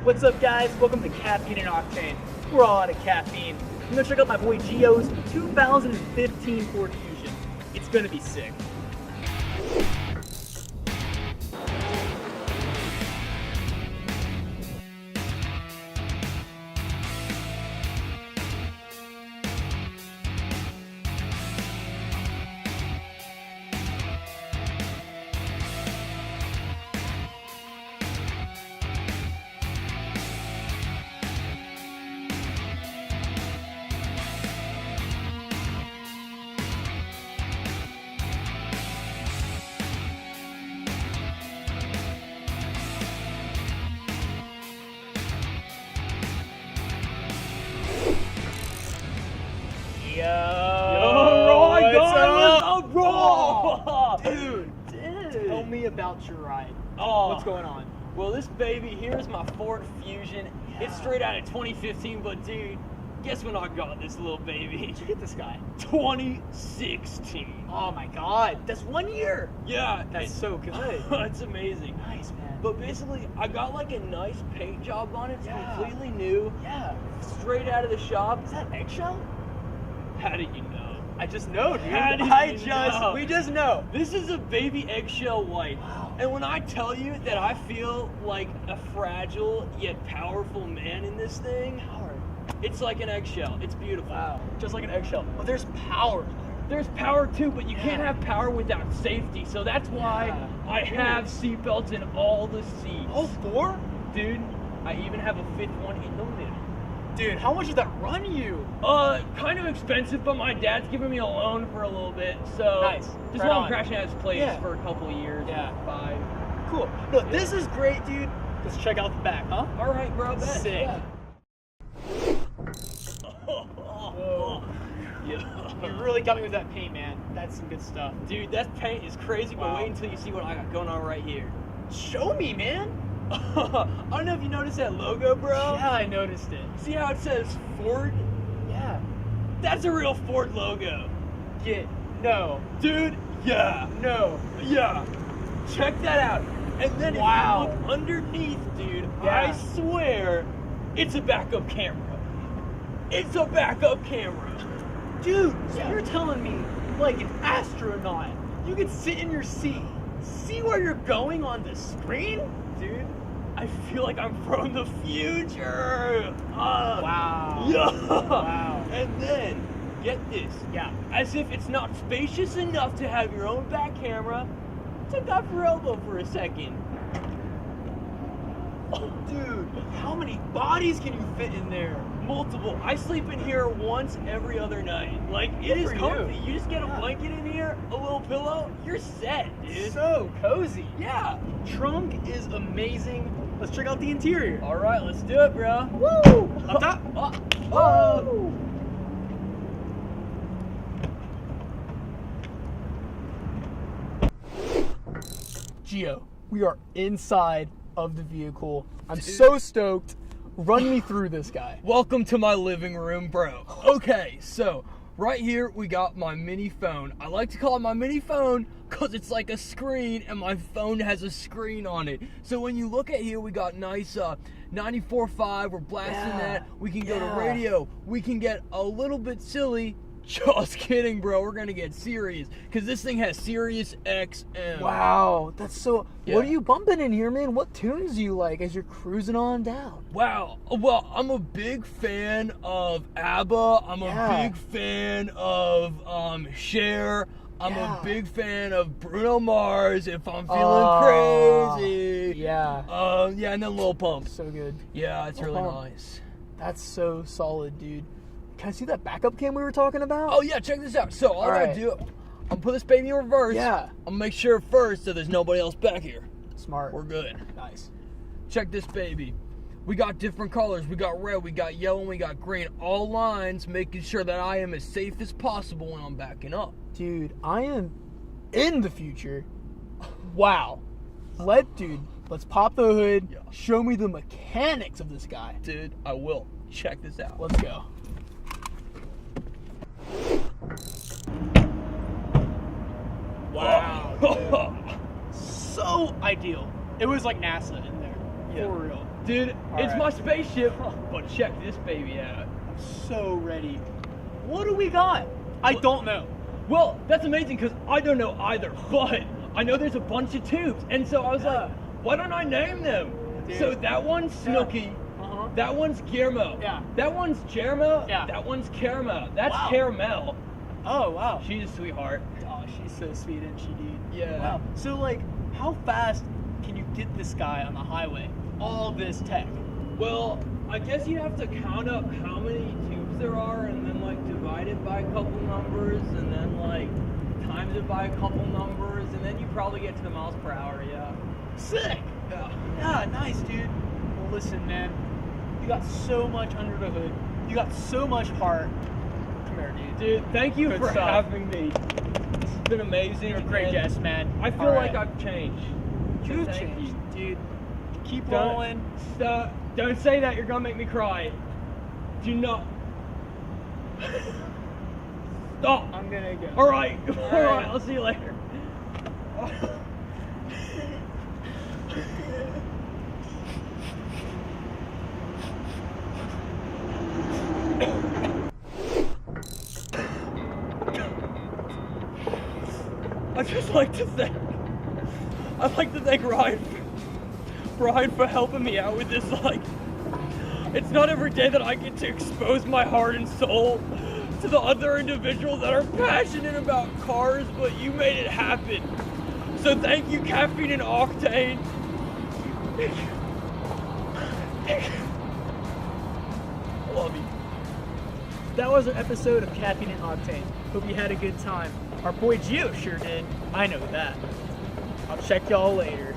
What's up, guys? Welcome to Caffeine and Octane. We're all out of caffeine. I'm gonna check out my boy Gio's 2015 Ford Fusion. It's gonna be sick. Dude, tell me about your ride. What's going on? Well, this baby, here's my Ford Fusion. Yeah. It's straight out of 2015, but dude, guess when I got this little baby? Did you get this guy? 2016. Oh my god, that's 1 year. Yeah. That's so good. It's amazing. Nice, man. But basically, I got like a nice paint job on it. It's Yeah. completely new. Yeah. Straight out of the shop. Is that eggshell? How did you know? I just know, dude. How did you know? We just know. This is a baby eggshell white. Wow. And when I tell you that I feel like a fragile yet powerful man in this thing, Power. it's like an eggshell. It's beautiful. Wow. Just like an eggshell. But there's power. There's power too, but you can't Yeah. have power without safety. So that's why Yeah. I have seatbelts in all the seats. Oh, 4? Dude, I even have a fifth one in the middle. Dude, how much did that run you? Kind of expensive, but my dad's giving me a loan for a little bit, so Nice. just Right while on. I'm crashing at his place Yeah. for a couple of years, Yeah. 5. Cool. No, this is great, dude. Let's check out the back, huh? All right, bro. Bet. Sick. Yeah. Whoa. Yeah. You really got me with that paint, man. That's some good stuff. Dude, that paint is crazy, but Wow. wait until you see what I got going on right here. Show me, man. I don't know if you noticed that logo, bro. Yeah, I noticed it. See how it says Ford? Yeah. That's a real Ford logo. No. Dude, yeah. No. Yeah. Check that out. And then Wow. if you look underneath, dude, Yeah. I swear, it's a backup camera. It's a backup camera. Dude, so Yeah. you're telling me, like an astronaut, you can sit in your seat, see where you're going on the screen? Dude, I feel like I'm from the future. Wow. Yeah. Wow. And then, get this. Yeah. As if it's not spacious enough to have your own back camera, take off your elbow for a second. Oh, dude, how many bodies can you fit in there? Multiple. I sleep in here once every other night. Like, it Good is for comfy. you. You just get a Yeah. blanket in here, a little pillow, you're set, dude. So cozy. Yeah. Trunk is amazing. Let's check out the interior. All right, let's do it, bro. Woo! Up top. Oh. Gio, we are inside of the vehicle. I'm so stoked. Run me through this guy. Welcome to my living room, bro. Okay, so right here we got my mini phone. I like to call it my mini phone because it's like a screen and my phone has a screen on it. So when you look at here, we got nice 94.5, we're blasting Yeah, that. We can go to yeah. radio. We can get a little bit silly. Just kidding, bro. We're going to get serious because this thing has Sirius XM. Wow, that's so. Yeah. What are you bumping in here, man? What tunes do you like as you're cruising on down? Wow. Well, I'm a big fan of ABBA. I'm Yeah. a big fan of Cher. I'm Yeah. a big fan of Bruno Mars if I'm feeling crazy. Yeah, Yeah, and then Lil Pump. so good. Yeah, it's Lil really Pump. nice. That's so solid, dude. Can I see that backup cam we were talking about? Oh, yeah, check this out. So, all I Alright. gotta do, I'm gonna put this baby in reverse. Yeah. I'm gonna make sure first that there's nobody else back here. Smart. We're good. Nice. Check this baby. We got different colors. We got red, we got yellow, and we got green. All lines, making sure that I am as safe as possible when I'm backing up. Dude, I am in the future. Wow. Dude, let's pop the hood. Yeah. Show me the mechanics of this guy. Dude, I will. Check this out. Let's go. Wow. So ideal. It was like NASA in there. Yeah. For real. Dude, it's right. my spaceship, but check this baby out. I'm so ready. What do we got? I don't know. Well, that's amazing because I don't know either, but I know there's a bunch of tubes, and so I was like, why don't I name them? Dude. So that one's Snooky, that one's Guillermo, that one's Jermo, that one's Caramel, that's Caramel. Oh, wow. She's a sweetheart. Oh, she's so sweet, isn't she, dude? Yeah. Wow. So, like, how fast can you get this guy on the highway? All this tech. Well, I guess you have to count up how many tubes there are and then like divide it by a couple numbers and then like times it by a couple numbers and then you probably get to the miles per hour, Sick! Yeah, nice, dude. Well, listen, man. You got so much under the hood. You got so much heart. Come here, dude. Dude, thank you Good for stuff. having me. This has been amazing. You're a great guest, man. I feel like I've changed. You've Thank changed, you. dude. Keep rolling. Stop. Don't say that. You're gonna make me cry. Do not. Stop. I'm gonna go. All right. All right. I'll see you later. I'd like to thank Ryan for helping me out with this. Like, it's not every day that I get to expose my heart and soul to the other individuals that are passionate about cars, but you made it happen. So thank you, Caffeine and Octane. I love you. That was our episode of Caffeine and Octane. Hope you had a good time. Our boy Gio sure did. I know that. I'll check y'all later.